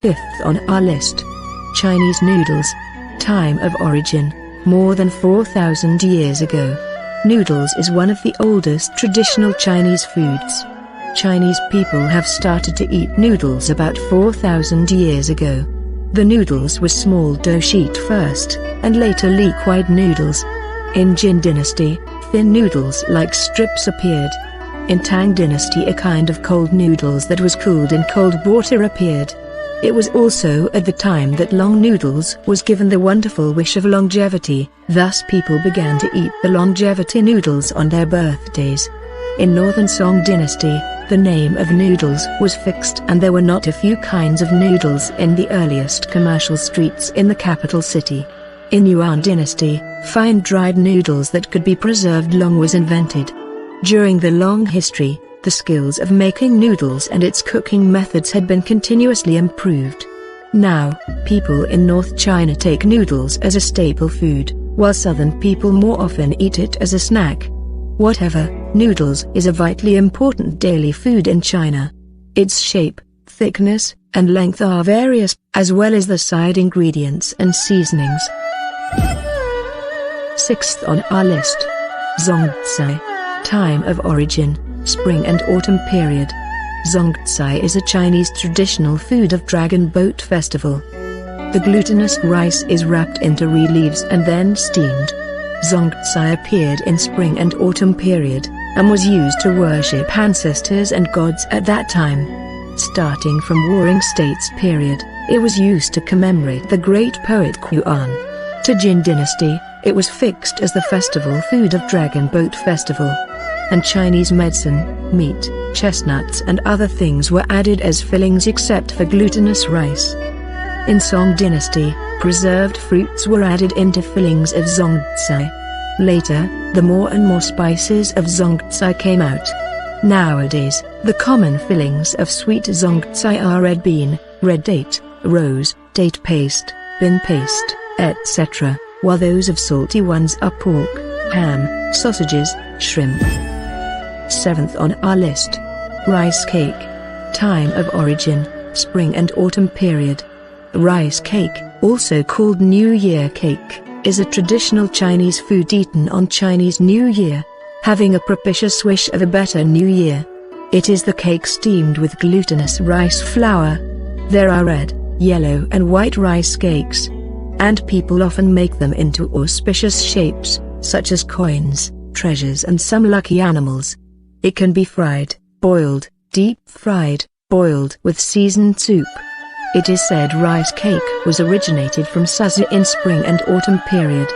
5th on our list. Chinese noodles. Time of origin: more than 4,000 years ago. Noodles is one of the oldest traditional Chinese foods. Chinese people have started to eat noodles about 4,000 years ago. The noodles were small dough sheet first, and later liquid noodles. In Jin dynasty, thin noodles like strips appeared. In Tang dynasty, a kind of cold noodles that was cooled in cold water appeared. It was also at the time that long noodles was given the wonderful wish of longevity, thus people began to eat the longevity noodles on their birthdays. In Northern Song dynasty, the name of noodles was fixed and there were not a few kinds of noodles in the earliest commercial streets in the capital city. In Yuan dynasty, fine dried noodles that could be preserved long was invented. During the long history, the skills of making noodles and its cooking methods had been continuously improved. Now, people in North China take noodles as a staple food, while southern people more often eat it as a snack. Whatever, noodles is a vitally important daily food in China. Its shape, thickness, and length are various, as well as the side ingredients and seasonings. 6th on our list. Zongcai. Time of origin: spring and autumn period. Zongcai is a Chinese traditional food of Dragon Boat Festival. The glutinous rice is wrapped into reed leaves and then steamed. Zongcai appeared in spring and autumn period, and was used to worship ancestors and gods at that time. Starting from Warring States period, it was used to commemorate the great poet Yuan. To Jin dynasty, it was fixed as the festival food of Dragon Boat Festival. And Chinese medicine, meat, chestnuts and other things were added as fillings except for glutinous rice. In Song dynasty, preserved fruits were added into fillings of zongcai. Later, the more and more spices of zongcai came out. Nowadays, the common fillings of sweet zongcai are red bean, red date, rose, date paste, bean paste, etc., while those of salty ones are pork, ham, sausages, shrimp. 7th on our list. Rice cake. Time of origin: spring and autumn period. Rice cake, also called New Year cake, is a traditional Chinese food eaten on Chinese New Year, having a propitious wish of a better new year. It is the cake steamed with glutinous rice flour. There are red, yellow and white rice cakes, and people often make them into auspicious shapes, such as coins, treasures and some lucky animals. It can be fried, boiled, deep-fried, boiled with seasoned soup. It is said rice cake was originated from Suzu in spring and autumn period.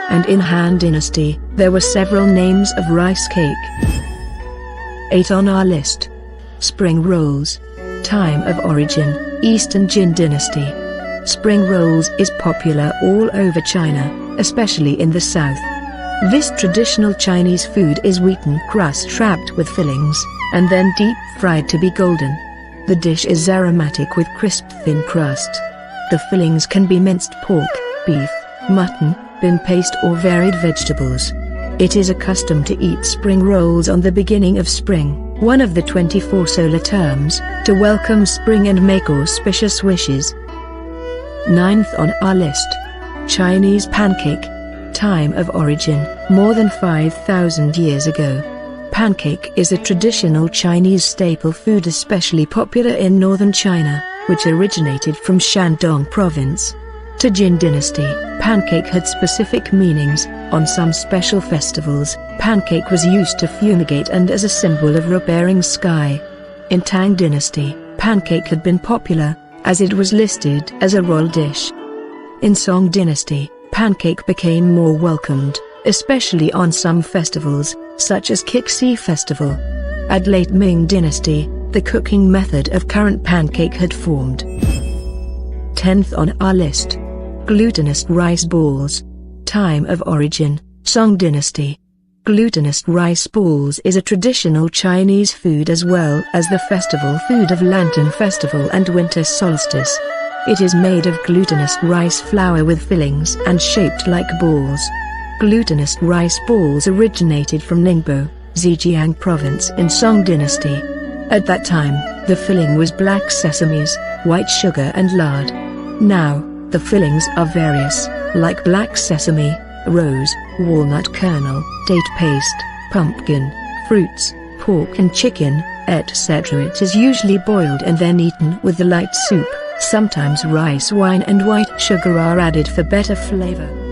And in Han dynasty, there were several names of rice cake. 8 on our list. Spring rolls. Time of origin: Eastern Jin dynasty. Spring rolls is popular all over China, especially in the south. This traditional Chinese food is wheaten crust wrapped with fillings, and then deep-fried to be golden. The dish is aromatic with crisp thin crust. The fillings can be minced pork, beef, mutton, bean paste or varied vegetables. It is a custom to eat spring rolls on the beginning of spring, one of the 24 solar terms, to welcome spring and make auspicious wishes. 9th on our list. Chinese pancake. Time of origin: more than 5,000 years ago. Pancake is a traditional Chinese staple food especially popular in northern China, which originated from Shandong province. To Jin dynasty, pancake had specific meanings. On some special festivals, pancake was used to fumigate and as a symbol of repairing sky. In Tang dynasty, pancake had been popular, as it was listed as a royal dish. In Song dynasty, pancake became more welcomed, especially on some festivals, such as Qixi festival. At late Ming dynasty, the cooking method of current pancake had formed. 10th on our list. Glutinous rice balls. Time of origin: Song dynasty. Glutinous rice balls is a traditional Chinese food as well as the festival food of Lantern Festival and Winter Solstice. It is made of glutinous rice flour with fillings and shaped like balls. Glutinous rice balls originated from Ningbo, Zhejiang province in Song dynasty. At that time, the filling was black sesames, white sugar and lard. Now, the fillings are various, like black sesame, rose, walnut kernel, date paste, pumpkin, fruits, pork and chicken, etc. It is usually boiled and then eaten with the light soup. Sometimes rice wine and white sugar are added for better flavor.